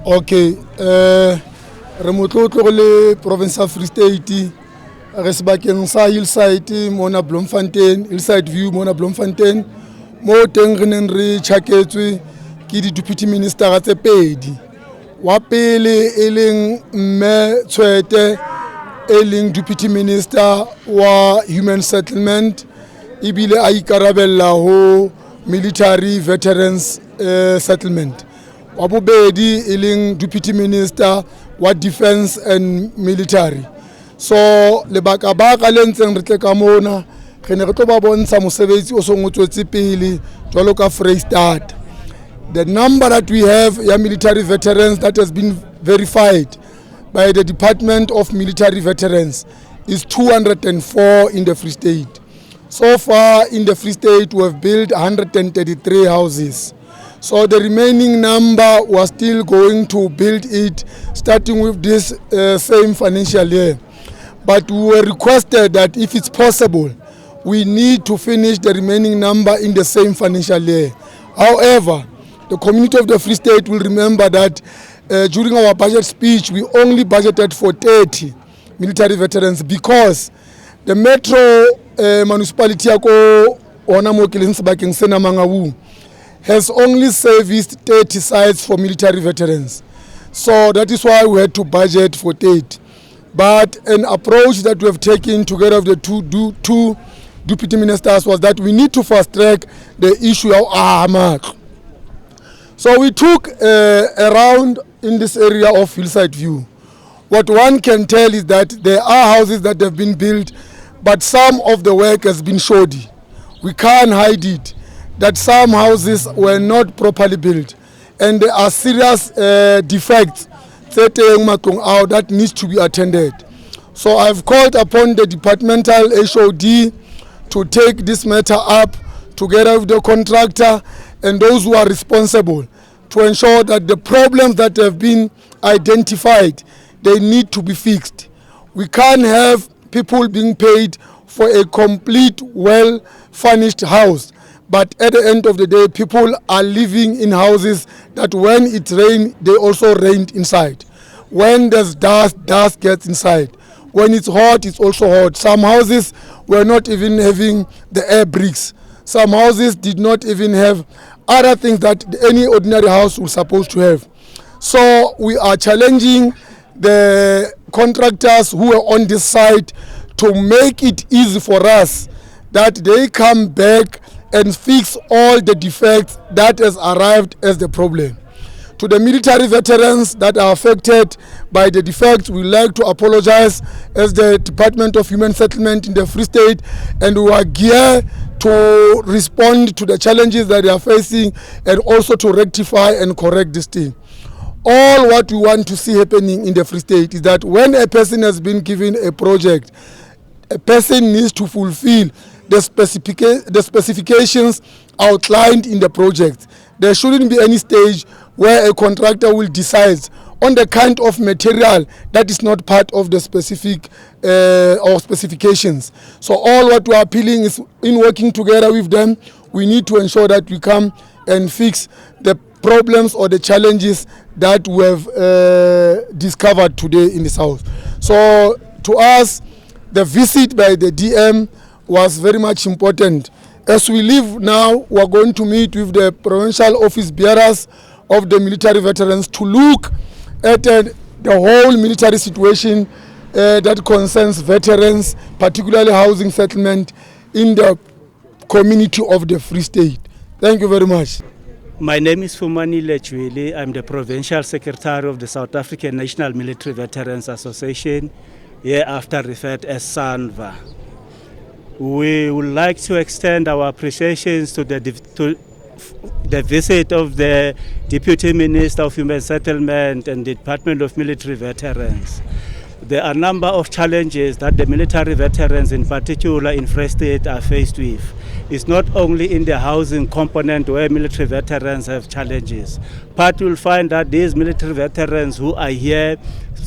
Okay, re motlotlo le province of Free State re sebakeng sa hillside mona Bloemfontein, hillside view mona Bloemfontein mo teng re neng re tjhaketswe ke di deputy minister tse pedi. Wa pele e leng mme Tshwete e leng deputy minister wa human settlement ibile a ikarabella ho military veterans settlement. Wa bobedi e leng deputy minister wa defense and military. So lebaka baka le ntseng re tle ka mona re ne re tlo ba bontsha mosebetsi o so ngotswetse pele jwalo ka Freystata. The number that we have ya military veterans that has been verified by the Department of Military Veterans is 204 in the Free State. So far in the Free State we have built 133 houses. So the remaining number was still going to build it starting with this same financial year. But we were requested that if it's possible, we need to finish the remaining number in the same financial year. However, the community of the Free State will remember that during our budget speech, we only budgeted for 30 military veterans because the metro municipality yako ona mo keleng sebakeng sena Mangaung has only serviced 30 sites for military veterans. So that is why we had to budget for 30. But an approach that we have taken together with the two deputy ministers was that we need to fast track the issue of Ahamak. So we took a round in this area of Hillside View. What one can tell is that there are houses that have been built, but some of the work has been shoddy. We can't hide it, that some houses were not properly built. And there are serious defects that needs to be attended. So I've called upon the departmental HOD to take this matter up together with the contractor and those who are responsible to ensure that the problems that have been identified, they need to be fixed. We can't have people being paid for a complete, well-furnished house. But at the end of the day, people are living in houses that when it rains, they also rain inside. When there's dust, dust gets inside. When it's hot, it's also hot. Some houses were not even having the air bricks. Some houses did not even have other things that any ordinary house was supposed to have. So we are challenging the contractors who are on this site to make it easy for us that they come back and fix all the defects that has arrived as the problem. To the military veterans that are affected by the defects, we like to apologize as the Department of Human Settlement in the Free State, and we are geared to respond to the challenges that they are facing and also to rectify and correct this thing. All what we want to see happening in the Free State is that when a person has been given a project, a person needs to fulfill the specifications outlined in the project. There shouldn't be any stage where a contractor will decide on the kind of material that is not part of the specific or specifications. So all what we are appealing is in working together with them, we need to ensure that we come and fix the problems or the challenges that we have discovered today in this house. So to us, the visit by the DM was very much important. As we leave now, we are going to meet with the provincial office bearers of the military veterans to look at the whole military situation that concerns veterans, particularly housing settlement in the community of the Free State. Thank you very much. My name is Tshwete. I'm the Provincial Secretary of the South African National Military Veterans Association, hereafter referred as SANVA. We would like to extend our appreciations to the visit of the Deputy Minister of Human Settlement and the Department of Military Veterans. There are a number of challenges that the military veterans, in particular in Free State, are faced with. is not only in the housing component where military veterans have challenges, but you'll find that these military veterans who are here,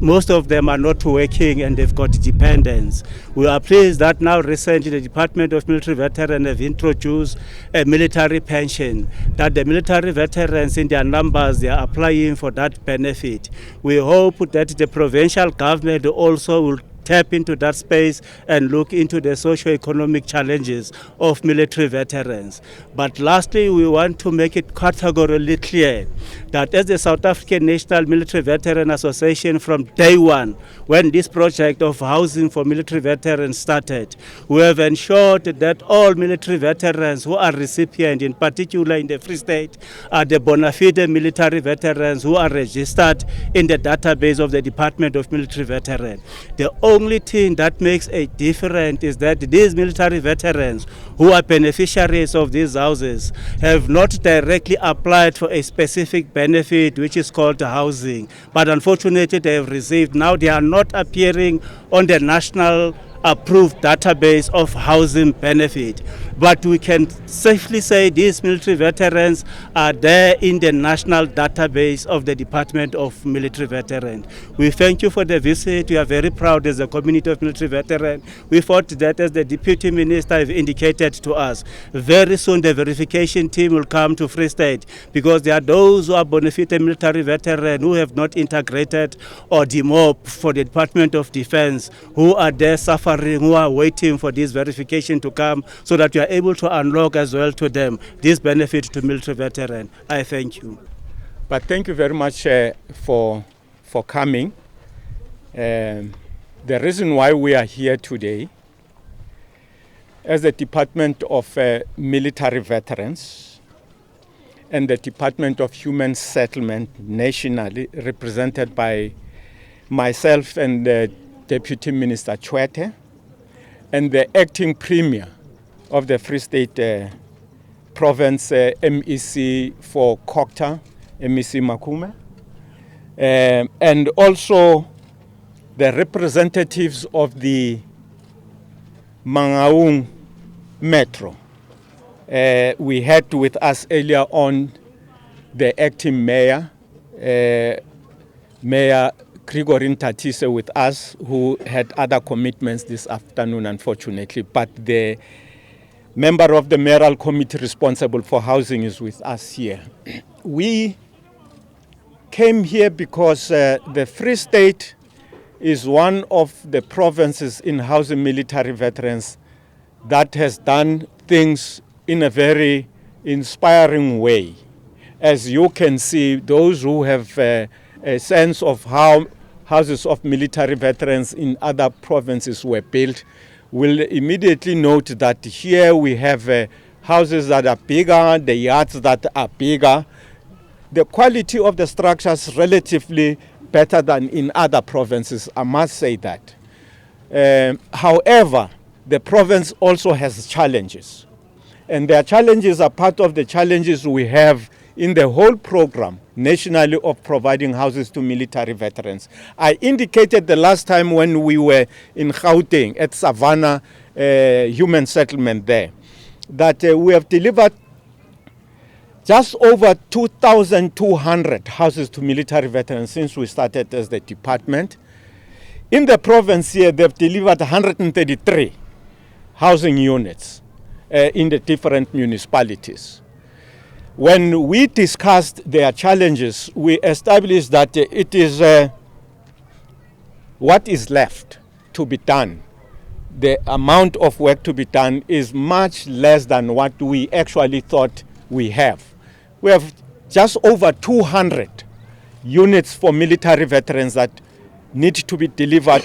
most of them are not working and they've got dependents. We are pleased that now recently the Department of Military Veterans have introduced a military pension, that the military veterans in their numbers, they are applying for that benefit. We hope that the provincial government also will tap into that space and look into the socio-economic challenges of military veterans. But lastly, we want to make it categorically clear that as the South African National Military Veteran Association, from day one, when this project of housing for military veterans started, we have ensured that all military veterans who are recipients, in particular in the Free State, are the bona fide military veterans who are registered in the database of the Department of Military Veterans. The only thing that makes a difference is that these military veterans who are beneficiaries of these houses have not directly applied for a specific benefit which is called housing, but unfortunately they have received. Now they are not appearing on the national approved database of housing benefit, but we can safely say these military veterans are there in the national database of the Department of Military Veterans. We thank you for the visit. We are very proud as a community of military veterans. We thought that, as the Deputy Minister have indicated to us, very soon the verification team will come to Free State, because there are those who are bona fide military veterans who have not integrated or demobbed for the Department of Defense, who are there suffering, who are waiting for this verification to come, so that you are able to unlock as well to them this benefit to military veterans. I thank you. But thank you very much for coming. The reason why we are here today, as the Department of Military Veterans and the Department of Human Settlement nationally, represented by myself and Deputy Minister Tshwete, and the acting premier of the Free State province, MEC for Kokta, MEC Makume, and also the representatives of the Mangaung Metro. We had with us earlier on the acting mayor, Mayor Grigorin Tatise, with us, who had other commitments this afternoon, unfortunately, but the member of the mayoral committee responsible for housing is with us here. We came here because the Free State is one of the provinces in housing military veterans that has done things in a very inspiring way. As you can see, those who have a sense of how houses of military veterans in other provinces were built will immediately note that here we have houses that are bigger, the yards that are bigger. The quality of the structures is relatively better than in other provinces, I must say that. However, the province also has challenges. And their challenges are part of the challenges we have in the whole program nationally of providing houses to military veterans. I indicated the last time when we were in Gauteng at Savannah Human Settlement there, that we have delivered just over 2,200 houses to military veterans since we started as the department. In the province here, they've delivered 133 housing units in the different municipalities. When we discussed their challenges, we established that it is what is left to be done. The amount of work to be done is much less than what we actually thought we have. We have just over 200 units for military veterans that need to be delivered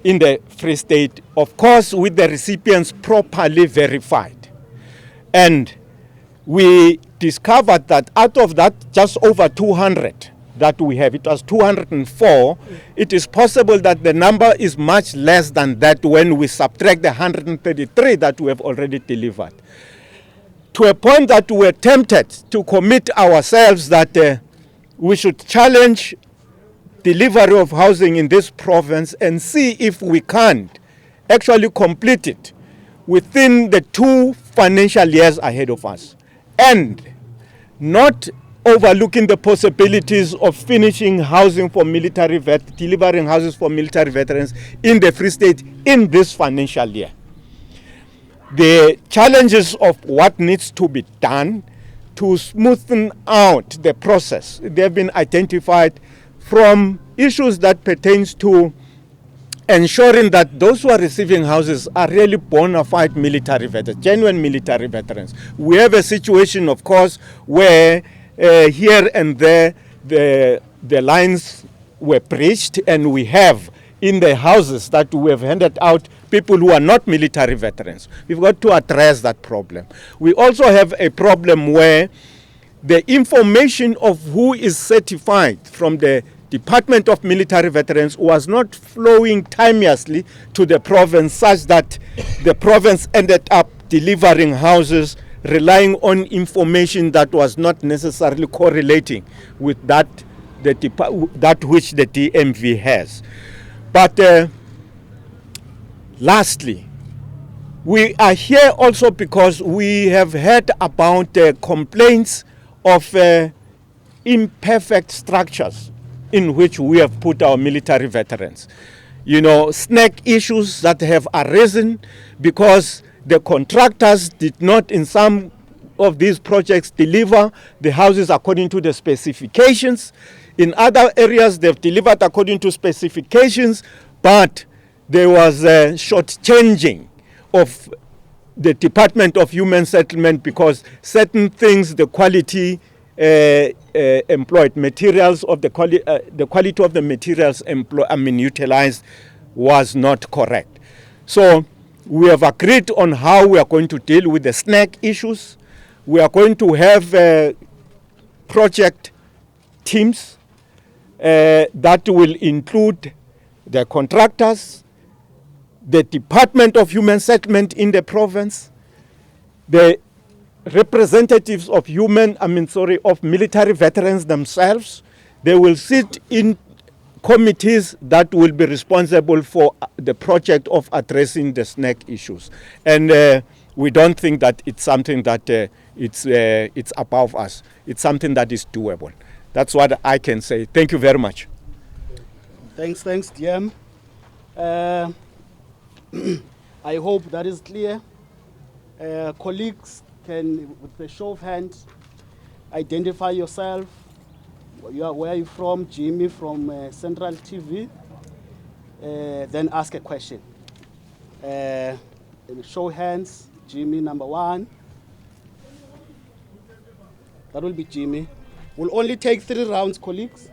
in the Free State, of course, with the recipients properly verified. And we discovered that out of that just over 200 that we have, it was 204, it is possible that the number is much less than that when we subtract the 133 that we have already delivered. To a point that we were tempted to commit ourselves that we should challenge delivery of housing in this province and see if we can't actually complete it within the 2 financial years ahead of us, and not overlooking the possibilities of finishing housing for delivering houses for military veterans in the Free State in this financial year. The challenges of what needs to be done to smoothen out the process, they have been identified from issues that pertains to ensuring that those who are receiving houses are really bona fide military veterans, genuine military veterans. We have a situation, of course, where here and there the lines were breached, and we have in the houses that we have handed out people who are not military veterans. We've got to address that problem. We also have a problem where the information of who is certified from the Department of Military Veterans was not flowing timeously to the province, such that the province ended up delivering houses relying on information that was not necessarily correlating with that which the DMV has. But lastly, we are here also because we have heard about complaints of imperfect structures in which we have put our military veterans. You know, snag issues that have arisen because the contractors did not, in some of these projects, deliver the houses according to the specifications. In other areas, they've delivered according to specifications, but there was a shortchanging of the Department of Human Settlement because certain things, the quality employed materials of the quality of the materials utilized was not correct. So we have agreed on how we are going to deal with the snag issues. We are going to have project teams that will include the contractors, the Department of Human Settlement in the province, the representatives of military veterans themselves. They will sit in committees that will be responsible for the project of addressing the snag issues. And we don't think that it's something that it's above us. It's something that is doable. That's what I can say. Thank you very much. Thanks, DM. I hope that is clear. Colleagues can, with a show of hands, identify yourself. Where are you from? Jimmy from Central TV. Then ask a question. Show hands. Jimmy, number 1. That will be Jimmy. We'll only take 3 rounds, colleagues.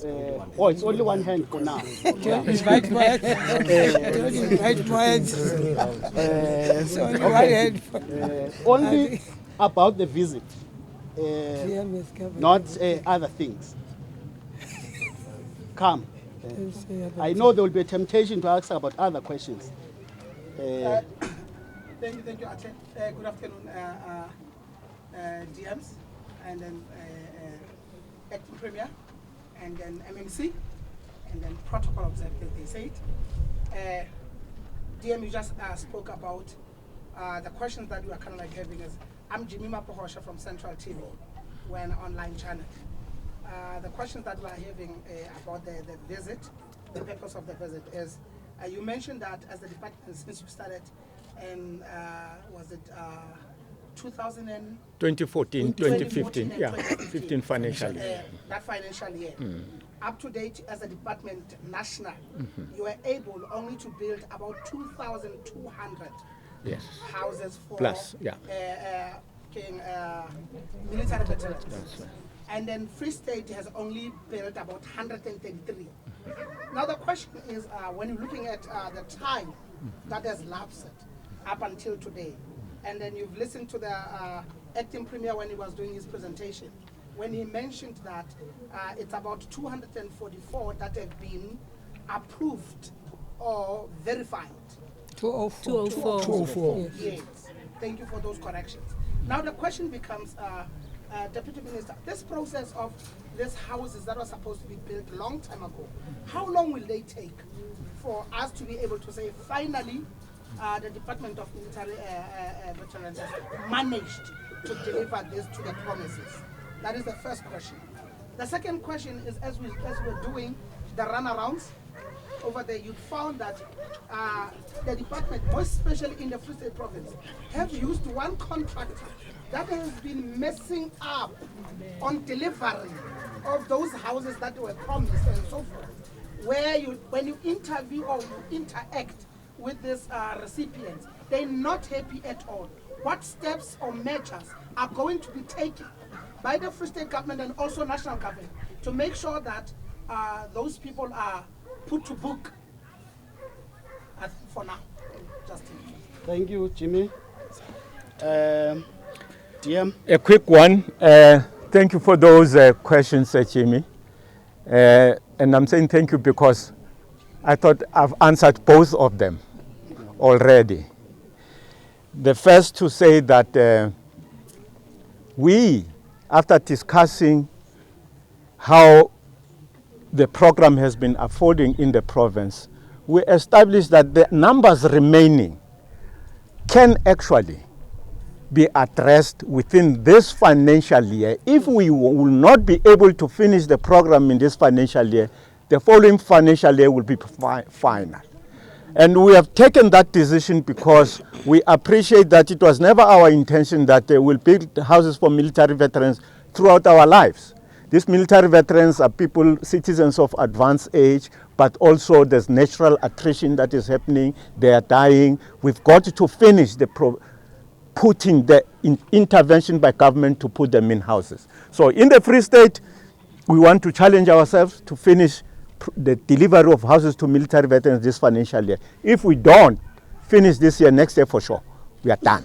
It's only 1 hand for now. Don't invite words. Don't invite words. It's only 1 hand. Only about the visit, not other things. Come. I know there will be a temptation to ask about other questions. Thank you, Ate. Good afternoon, DMs, and then Acting Premier, and then MMC, and then Protocol Observer, they say it. DM, you just spoke about the questions that we are kind of like having is, I'm Jimmy Mapohosha from Central TV. We're an online channel. The questions that we're having about the visit, the purpose of the visit is, you mentioned that as the department, since you started, and was it 2014, 2015, yeah, 15 financial year. That financial year. Up to date as a department national, you were able only to build about 2,200 houses for plus, military veterans. Right. And then Free State has only built about 133. Now the question is, when you're looking at the time that has lapsed up until today, and then you've listened to the Acting Premier when he was doing his presentation, when he mentioned that it's about 244 that have been approved or verified. 204. Yes. Thank you for those corrections. Now the question becomes, Deputy Minister, this process of these houses that were supposed to be built a long time ago, how long will they take for us to be able to say, finally, the Department of Military Veterans has managed to deliver this to the promises? That is the first question. The second question is, as we're doing the runarounds over there, you found that the department, most especially in the Free State Province, have used one contractor that has been messing up on delivery of those houses that were promised and so forth. Where when you interview or you interact with these recipients, they're not happy at all. What steps or measures are going to be taken by the Free State government and also national government to make sure that those people are put to book for now? Justin. Thank you, Jimmy. DM. A quick one. Thank you for those questions, Jimmy. And I'm saying thank you because I thought I've answered both of them already. The first to say that we, after discussing how the program has been unfolding in the province, we established that the numbers remaining can actually be addressed within this financial year. If we will not be able to finish the program in this financial year, the following financial year will be final. And we have taken that decision because we appreciate that it was never our intention that we'll build houses for military veterans throughout our lives. These military veterans are people, citizens of advanced age, but also there's natural attrition that is happening. They are dying. We've got to finish putting the intervention by government to put them in houses. So in the Free State, we want to challenge ourselves to finish the delivery of houses to military veterans this financial year. If we don't finish this year, next year for sure, we are done.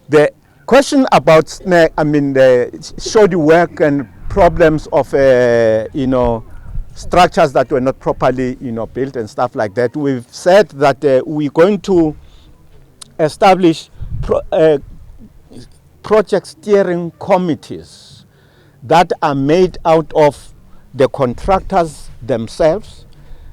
The question about the shoddy work and problems of structures that were not properly built and stuff like that, we've said that we're going to establish project steering committees that are made out of the contractors themselves,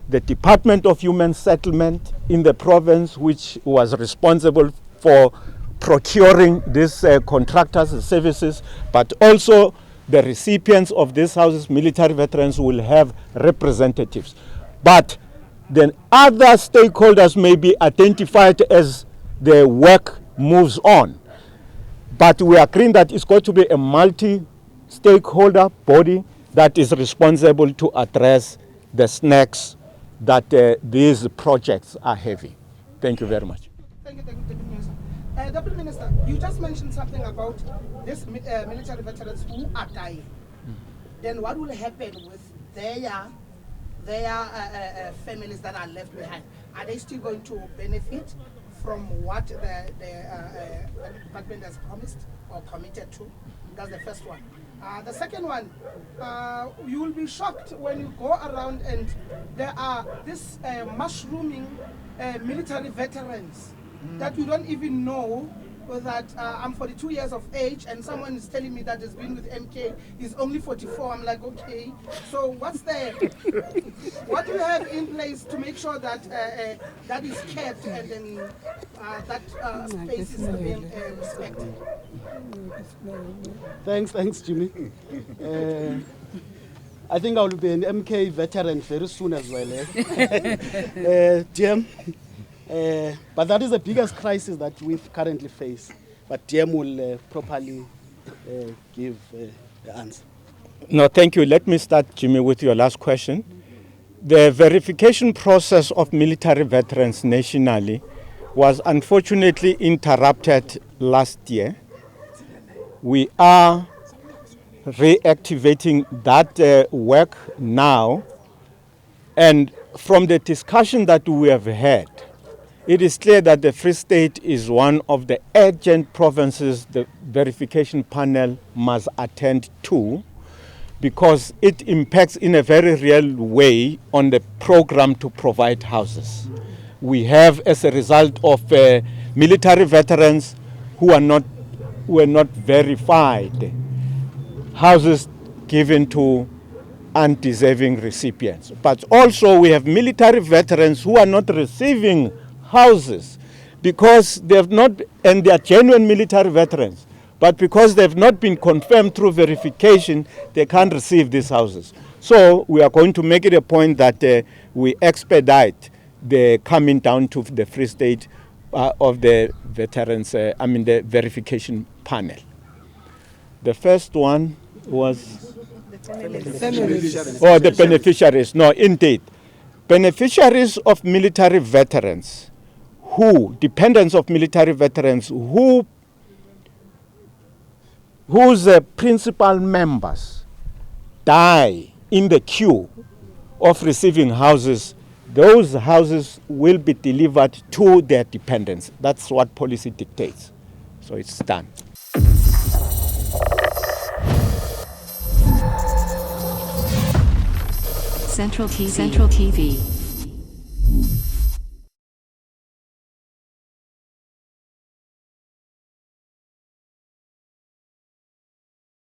the Department of Human Settlement in the province, which was responsible for procuring these contractors' services, but also the recipients of these houses, military veterans, will have representatives. But then other stakeholders may be identified as the work moves on. But we are agreeing that it's going to be a multi-stakeholder body that is responsible to address the snacks that these projects are having. Thank you very much. Thank you, Deputy Minister. Deputy Minister, you just mentioned something about these military veterans who are dying. Then what will happen with their families that are left behind? Are they still going to benefit from what the department has promised or committed to? That's the first one. The second one, you will be shocked when you go around and there are this mushrooming military veterans that you don't even know that I'm 42 years of age and someone is telling me that has been with MK is only 44. I'm like, okay, so what do you have in place to make sure that that is kept and then that space is being respected? Thanks, Jimmy. I think I will be an MK veteran very soon as well. DM. But that is the biggest crisis that we currently face. But DM will properly give the answer. No, thank you. Let me start, Jimmy, with your last question. The verification process of military veterans nationally was unfortunately interrupted last year. We are reactivating that work now. And from the discussion that we have had, it is clear that the Free State is one of the urgent provinces the verification panel must attend to, because it impacts in a very real way on the program to provide houses. We have, as a result of military veterans who are not were not verified, houses given to undeserving recipients. But also we have military veterans who are not receiving houses because they have not, and they are genuine military veterans, but because they have not been confirmed through verification, they can't receive these houses. So we are going to make it a point that we expedite the coming down to the Free State of the veterans, the verification panel. The first one was the beneficiaries. No, indeed. Beneficiaries of military veterans dependents of military veterans whose principal members die in the queue of receiving houses, those houses will be delivered to their dependents. That's what policy dictates. So it's done. Central TV.